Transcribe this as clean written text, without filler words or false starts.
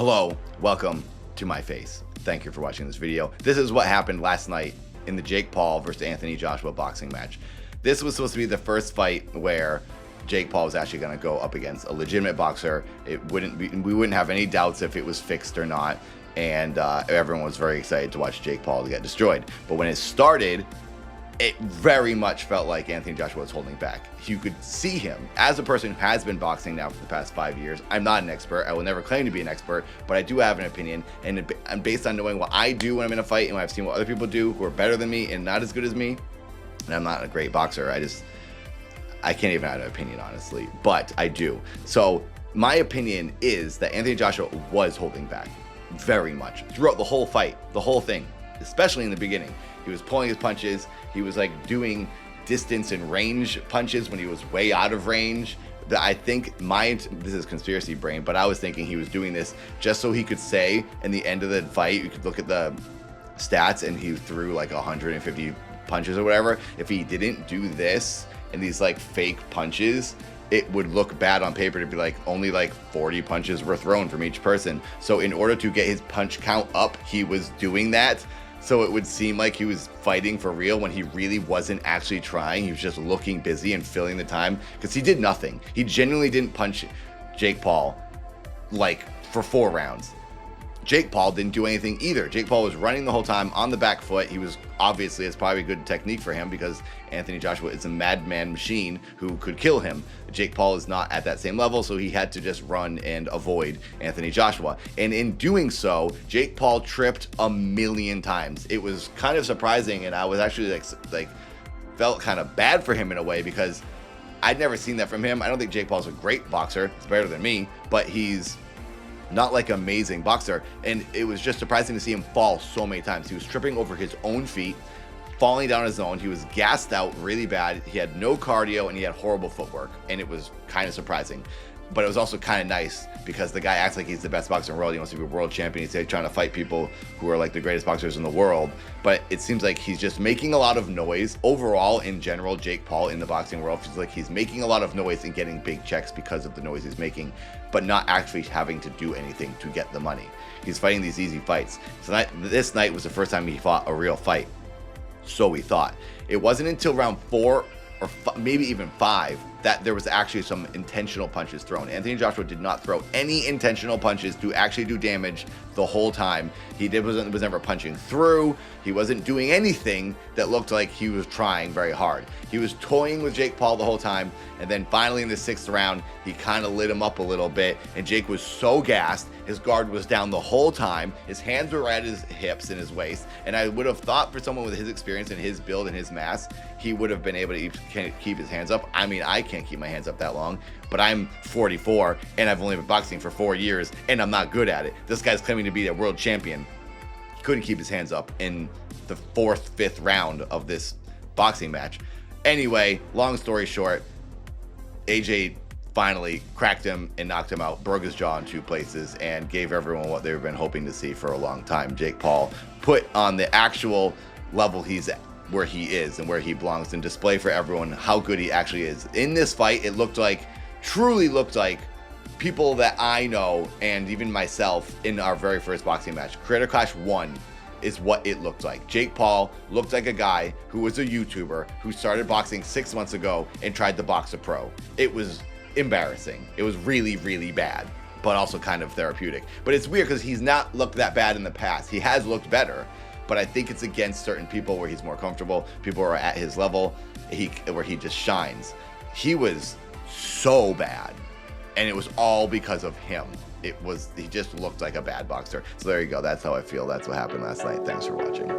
Hello, welcome to my face. Thank you for watching this video. This is what happened last night in the Jake Paul versus Anthony Joshua boxing match. This was supposed to be the first fight where Jake Paul was actually going to go up against a legitimate boxer. We wouldn't have any doubts if it was fixed or not, and everyone was very excited to watch Jake Paul get destroyed. But when it started, it very much felt like Anthony Joshua was holding back. You could see him as a person who has been boxing now for the past 5 years. I'm not an expert. I will never claim to be an expert, but I do have an opinion. And based on knowing what I do when I'm in a fight and when I've seen what other people do who are better than me and not as good as me, and I'm not a great boxer. I can't even have an opinion, honestly, but I do. So my opinion is that Anthony Joshua was holding back very much throughout the whole fight, the whole thing, especially in the beginning. He was pulling his punches. He was like doing distance and range punches when he was way out of range. I think this is conspiracy brain, but I was thinking he was doing this just so he could say in the end of the fight, you could look at the stats and he threw like 150 punches or whatever. If he didn't do this and these like fake punches, it would look bad on paper to be like only like 40 punches were thrown from each person. So in order to get his punch count up, he was doing that. So it would seem like he was fighting for real when he really wasn't actually trying. He was just looking busy and filling the time because he did nothing. He genuinely didn't punch Jake Paul like for 4 rounds. Jake Paul didn't do anything either. Jake Paul was running the whole time on the back foot. He was obviously, it's probably good technique for him because Anthony Joshua is a madman machine who could kill him. Jake Paul is not at that same level, so he had to just run and avoid Anthony Joshua. And in doing so, Jake Paul tripped a million times. It was kind of surprising, and I was actually like felt kind of bad for him in a way because I'd never seen that from him. I don't think Jake Paul's a great boxer. He's better than me, but he's not like amazing boxer, and it was just surprising to see him fall so many times. He was tripping over his own feet, falling down his own. He was gassed out really bad. He had no cardio and he had horrible footwork, and it was kind of surprising. But it was also kind of nice because the guy acts like he's the best boxer in the world. He wants to be a world champion. He's like trying to fight people who are like the greatest boxers in the world. But it seems like he's just making a lot of noise. Overall, in general, Jake Paul in the boxing world feels like he's making a lot of noise and getting big checks because of the noise he's making, but not actually having to do anything to get the money. He's fighting these easy fights. So this night was the first time he fought a real fight. So we thought. It wasn't until round 4 or maybe even 5 that there was actually some intentional punches thrown. Anthony Joshua did not throw any intentional punches to actually do damage the whole time. He was never punching through. He wasn't doing anything that looked like he was trying very hard. He was toying with Jake Paul the whole time, and then finally in the 6th round, he kind of lit him up a little bit, and Jake was so gassed. His guard was down the whole time. His hands were at his hips and his waist, and I would have thought for someone with his experience and his build and his mass, he would have been able to keep his hands up. I mean, I can't keep my hands up that long, but I'm 44 and I've only been boxing for 4 years and I'm not good at it. This guy's claiming to be a world champion. He couldn't keep his hands up in the 4th, 5th round of this boxing match. Anyway, long story short, AJ finally cracked him and knocked him out, broke his jaw in 2 places, and gave everyone what they've been hoping to see for a long time. Jake Paul put on the actual level he's at, where he is and where he belongs, and display for everyone how good he actually is. In this fight, it truly looked like people that I know and even myself in our very first boxing match. Creator Clash 1 is what it looked like. Jake Paul looked like a guy who was a YouTuber who started boxing 6 months ago and tried to box a pro. It was embarrassing. It was really, really bad, but also kind of therapeutic. But it's weird because he's not looked that bad in the past. He has looked better, but I think it's against certain people where he's more comfortable. People are at his level, where he just shines. He was so bad, and it was all because of him. He just looked like a bad boxer. So there you go. That's how I feel. That's what happened last night. Thanks for watching.